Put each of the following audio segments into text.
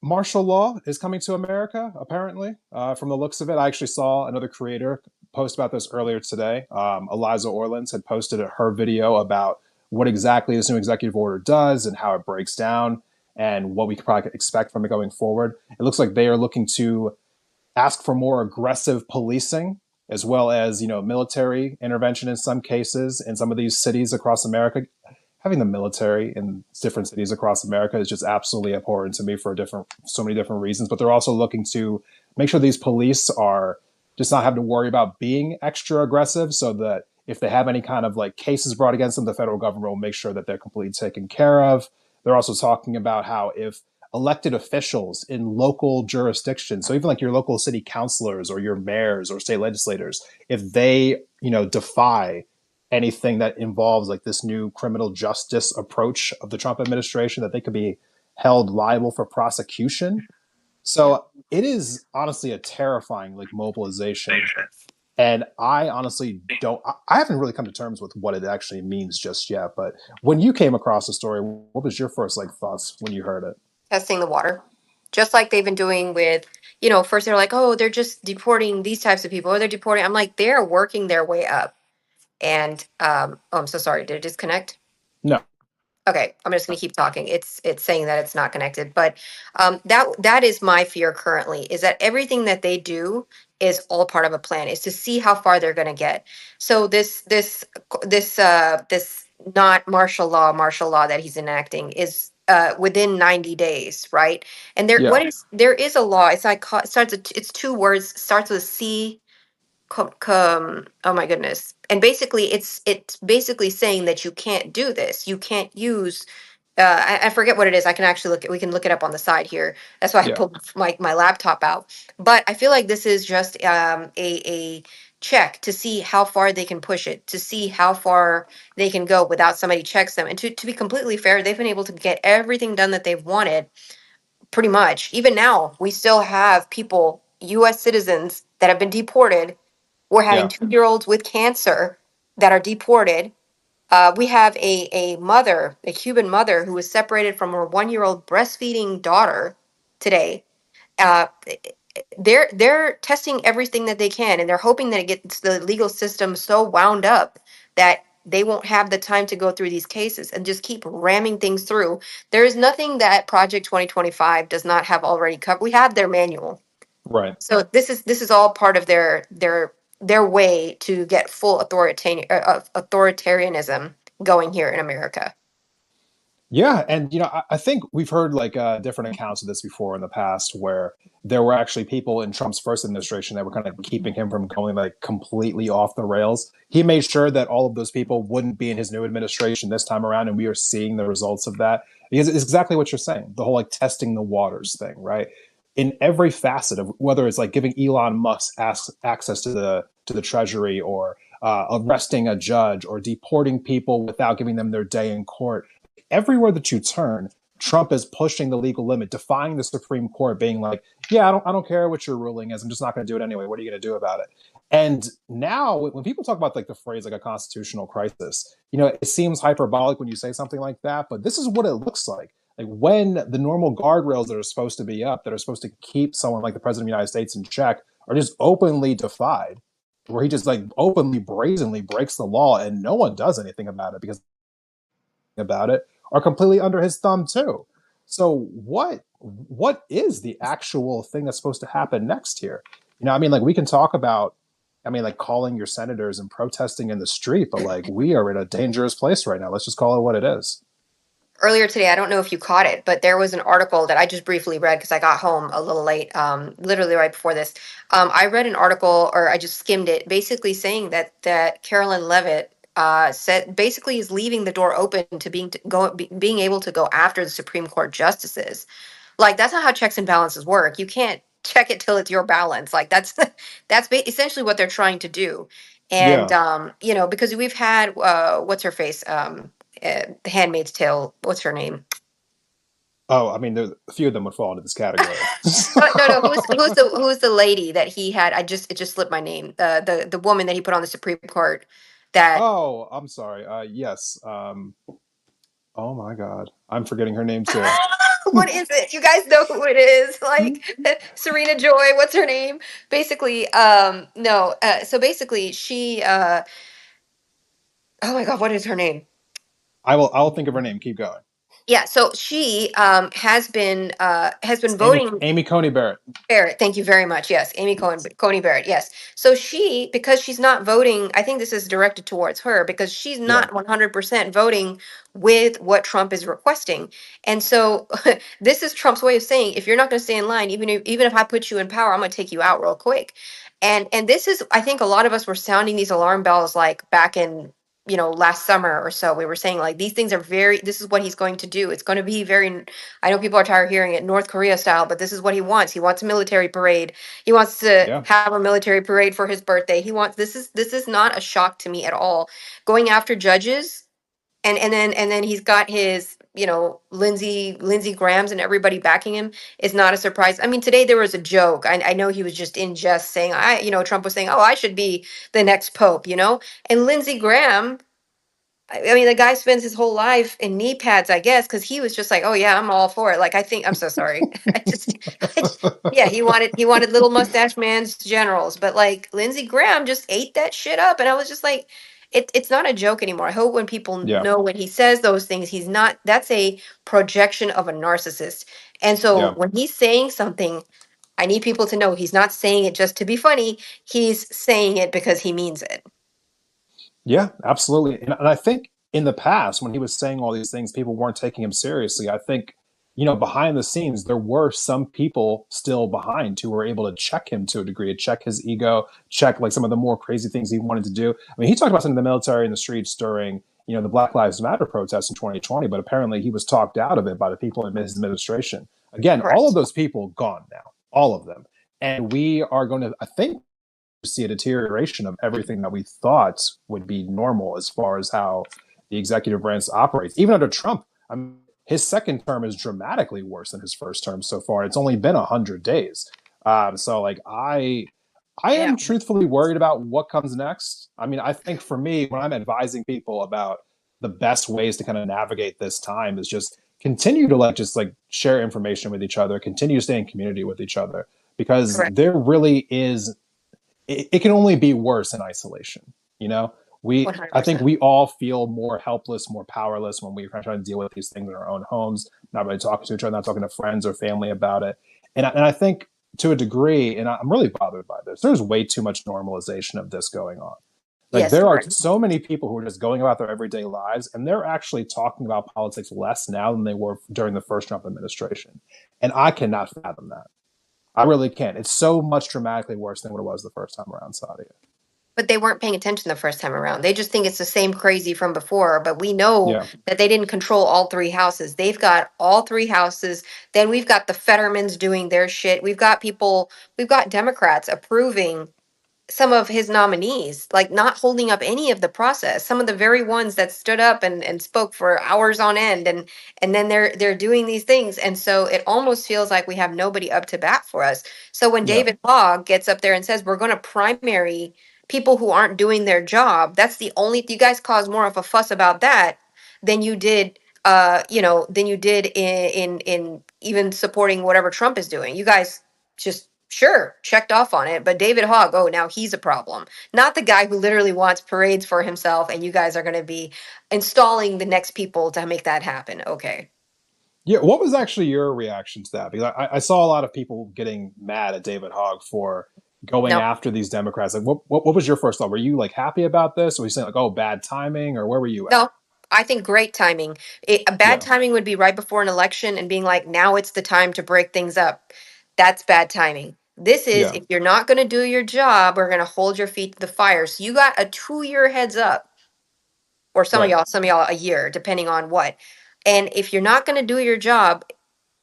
Martial law is coming to America, apparently. From the looks of it, I actually saw another creator post about this earlier today. Eliza Orlins had posted her video about what exactly this new executive order does and how it breaks down and what we could probably expect from it going forward. It looks like they are looking to ask for more aggressive policing as well as military intervention in some cases in some of these cities across America. Having the military in different cities across America is just absolutely abhorrent to me for so many different reasons. But they're also looking to make sure these police are just not have to worry about being extra aggressive, so that if they have any kind of like cases brought against them, the federal government will make sure that they're completely taken care of. They're also talking about how if elected officials in local jurisdictions, so even like your local city councilors or your mayors or state legislators, if they, defy anything that involves like this new criminal justice approach of the Trump administration, that they could be held liable for prosecution. Yeah. So it is honestly a terrifying like mobilization. And I honestly don't, I haven't really come to terms with what it actually means just yet. But when you came across the story, what was your first like thoughts when you heard it? Testing the water, just like they've been doing with, first they're like, oh, they're just deporting these types of people, or they're deporting. I'm like, they're working their way up. And oh, I'm so sorry. Did it disconnect? No. Okay, I'm just going to keep talking. It's saying that it's not connected, but that is my fear currently, is that everything that they do is all part of a plan. Is to see how far they're going to get. So this not martial law that he's enacting is within 90 days, right? And Yeah. there is a law. It's like it starts. It's two words. Starts with C, oh my goodness, and basically it's basically saying that you can't do this, you can't use I forget what it is. I can actually we can look it up on the side here. That's why I Yeah. pulled my laptop out. But I feel like this is just a check to see how far they can push it, to see how far they can go without somebody checks them. And to be completely fair, they've been able to get everything done that they've wanted pretty much. Even now, we still have people, US citizens, that have been deported. We're having Yeah. 2 year olds with cancer that are deported. We have a mother, a Cuban mother, who was separated from her 1 year old breastfeeding daughter today. Uh, they're testing everything that they can, and they're hoping that it gets the legal system so wound up that they won't have the time to go through these cases and just keep ramming things through. There is nothing that Project 2025 does not have already covered. We have their manual. Right. So this is all part of their way to get full authoritarianism going here in America. Yeah, and I think we've heard like different accounts of this before in the past, where there were actually people in Trump's first administration that were kind of keeping him from going like completely off the rails. He made sure that all of those people wouldn't be in his new administration this time around, and we are seeing the results of that. Because it's exactly what you're saying, the whole like testing the waters thing, right? In every facet of whether it's like giving Elon Musk access to the Treasury, or arresting a judge, or deporting people without giving them their day in court. Everywhere that you turn, Trump is pushing the legal limit, defying the Supreme Court, being like, "Yeah, I don't care what your ruling is. I'm just not going to do it anyway. What are you going to do about it?" And now, when people talk about like the phrase like a constitutional crisis, it seems hyperbolic when you say something like that, but this is what it looks like. Like when the normal guardrails that are supposed to be up, that are supposed to keep someone like the president of the United States in check, are just openly defied, where he just like openly, brazenly breaks the law, and no one does anything about it because about it are completely under his thumb too. So what is the actual thing that's supposed to happen next here? I mean, like we can talk about, I mean, like calling your senators and protesting in the street, but like we are in a dangerous place right now. Let's just call it what it is. Earlier today, I don't know if you caught it, but there was an article that I just briefly read because I got home a little late, literally right before this. I read an article, or I just skimmed it, basically saying that Carolyn Levitt said basically is leaving the door open to being able to go after the Supreme Court justices. Like that's not how checks and balances work. You can't check it till it's your balance. Like that's essentially what they're trying to do. And Yeah. because we've had what's her face, The Handmaid's Tale. What's her name? Oh, I mean, there's a few of them would fall into this category. No. Who's the lady that he had? It just slipped my name. The woman that he put on the Supreme Court. That Oh, I'm sorry. Yes. Oh my God, I'm forgetting her name too. What is it? You guys know who it is? Like Serena Joy, what's her name? Basically, no. So basically, she. Oh my God, what is her name? I will think of her name. Keep going. Yeah, so she has been It's Amy voting. Amy Coney Barrett. Barrett, thank you very much. Yes, Coney Barrett. Yes. So she, because she's not voting, I think this is directed towards her because she's Yeah. not 100% voting with what Trump is requesting. And so this is Trump's way of saying, if you're not going to stay in line, even if I put you in power, I'm going to take you out real quick. And this is, I think a lot of us were sounding these alarm bells like back in, last summer or so. We were saying like these things are this is what he's going to do. It's going to be very, I know people are tired of hearing it North Korea style, but this is what he wants. He wants a military parade. He wants to Yeah. have a military parade for his birthday. This is not a shock to me at all. Going after judges and then he's got his Lindsey Grahams and everybody backing him is not a surprise. I mean, today there was a joke. I know he was just in jest saying Trump was saying, "Oh, I should be the next pope," and Lindsey Graham, I mean, the guy spends his whole life in knee pads, I guess, because he was just like, "Oh yeah, I'm all for it." Like, I think I'm so sorry. I just, yeah, he wanted little mustache man's generals, but like Lindsey Graham just ate that shit up, and I was just like, it's not a joke anymore. I hope when people Yeah. know when he says those things, he's not. That's a projection of a narcissist, and so Yeah. when he's saying something, I need people to know he's not saying it just to be funny. He's saying it because he means it. Yeah, absolutely. And I think in the past, when he was saying all these things, people weren't taking him seriously. I think, behind the scenes, there were some people still behind who were able to check him to a degree, to check his ego, check like some of the more crazy things he wanted to do. I mean, he talked about some of the military in the streets during, the Black Lives Matter protests in 2020, but apparently he was talked out of it by the people in his administration. Again, all of Correct. those people gone now, all of them. And we are going to, I think, see a deterioration of everything that we thought would be normal as far as how the executive branch operates. Even under Trump, I mean, his second term is dramatically worse than his first term so far. It's only been 100 days. So, like, I Yeah. am truthfully worried about what comes next. I mean, I think for me, when I'm advising people about the best ways to kind of navigate this time, is just continue to just share information with each other, continue to stay in community with each other, because Correct. there really is it can only be worse in isolation. You know, I think 100%. we all feel more helpless, more powerless when we're trying to deal with these things in our own homes, not really talking to each other, not talking to friends or family about it. And I think to a degree, and I'm really bothered by this, there's way too much normalization of this going on. Like Yes, there are correct. so many people who are just going about their everyday lives and they're actually talking about politics less now than they were during the first Trump administration. And I cannot fathom that. I really can't. It's so much dramatically worse than what it was the first time around Saudi. But they weren't paying attention the first time around. They just think it's the same crazy from before. But we know Yeah. that they didn't control all three houses. They've got all three houses. Then we've got the Fettermans doing their shit. We've got Democrats approving some of his nominees, like not holding up any of the process. Some of the very ones that stood up and spoke for hours on end, and then they're doing these things. And so it almost feels like we have nobody up to bat for us. So when Yeah. David Hogg gets up there and says we're going to primary people who aren't doing their job, that's the only, you guys cause more of a fuss about that than you did than you did in even supporting whatever Trump is doing. You guys just sure checked off on it, but David Hogg, oh, now he's a problem. Not the guy who literally wants parades for himself, and you guys are going to be installing the next people to make that happen. Okay. Yeah. What was actually your reaction to that? Because I saw a lot of people getting mad at David Hogg for going No, after these Democrats. Like, what was your first thought? Were you like happy about this? Or were you saying like, oh, bad timing, or where were you at? no. I think great timing. A bad Yeah. timing would be right before an election and being like, now it's the time to break things up. That's bad timing. This is, Yeah. if you're not going to do your job, we're going to hold your feet to the fire. So you got a 2 year heads up, or Right. some of y'all a year, depending on what. And if you're not going to do your job,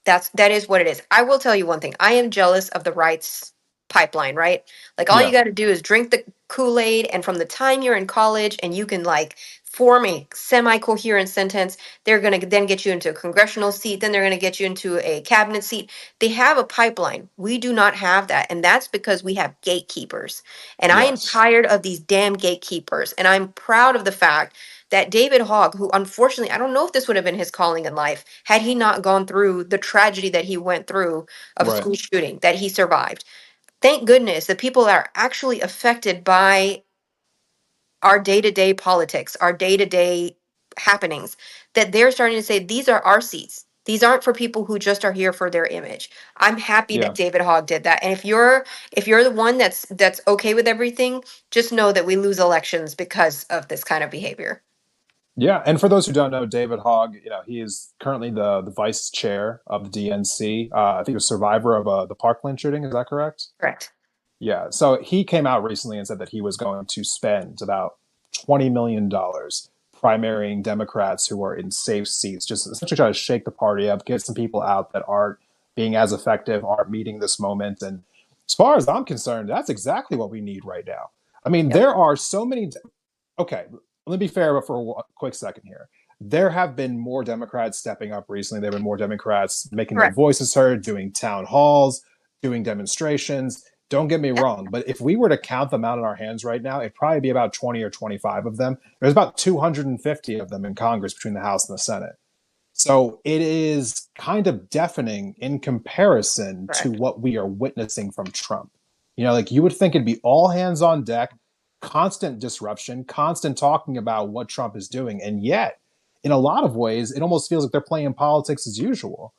that is what it is. I will tell you one thing. I am jealous of the rights pipeline, right? Like all you Yeah. got to do is drink the Kool-Aid, and from the time you're in college and you can like form a semi-coherent sentence, they're going to then get you into a congressional seat, then they're going to get you into a cabinet seat. They have a pipeline. We do not have that, and that's because we have gatekeepers. And I am Yes. tired of these damn gatekeepers, and I'm proud of the fact that David Hogg, who unfortunately, I don't know if this would have been his calling in life had he not gone through the tragedy that he went through of a Right. school shooting, that he survived. Thank goodness the people that are actually affected by our day-to-day politics, our day-to-day happenings, that they're starting to say these are our seats. These aren't for people who just are here for their image. I'm happy that Yeah. David Hogg did that. And if you're the one that's okay with everything, just know that we lose elections because of this kind of behavior. Yeah, and for those who don't know, David Hogg, he is currently the vice chair of the DNC. I think he was a survivor of the Parkland shooting. Is that correct? Correct. Yeah. So he came out recently and said that he was going to spend about $20 million primarying Democrats who are in safe seats, just essentially try to shake the party up, get some people out that aren't being as effective, aren't meeting this moment. And as far as I'm concerned, that's exactly what we need right now. I mean, Yep. there are so many. Okay, let me be fair for a quick second here. There have been more Democrats stepping up recently. There have been more Democrats making their Correct. voices heard, doing town halls, doing demonstrations. Don't get me Yep. wrong, but if we were to count them out in our hands right now, it'd probably be about 20 or 25 of them. There's about 250 of them in Congress between the House and the Senate. So it is kind of deafening in comparison to Correct. what we are witnessing from Trump. Like you would think it'd be all hands on deck, constant disruption, constant talking about what Trump is doing. And yet, in a lot of ways, it almost feels like they're playing politics as usual.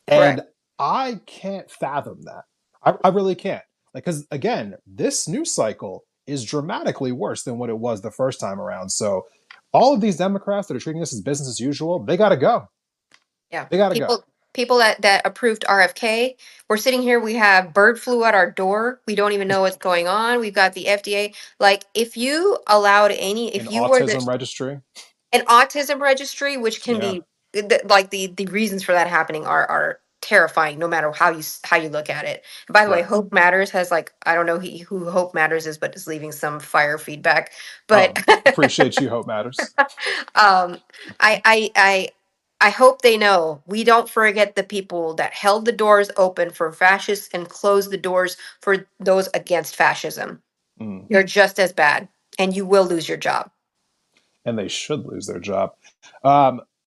And Correct. I can't fathom that. I really can't. Because again, this news cycle is dramatically worse than what it was the first time around. So all of these Democrats that are treating this as business as usual, they got to go. Yeah. They got to go. People that approved RFK, we're sitting here, we have bird flu at our door. We don't even know what's going on. We've got the FDA. Like if you allowed any An if you were the autism registry. an autism registry, which can Yeah. be like the reasons for that happening are terrifying no matter how you look at it. And by the way, Right. Hope Matters has like I don't know who Hope Matters is, but it's leaving some fire feedback. But Oh, appreciate you, Hope Matters. um I I I I hope they know we don't forget the people that held the doors open for fascists and closed the doors for those against fascism. Mm. You're just as bad and you will lose your job. And they should lose their job.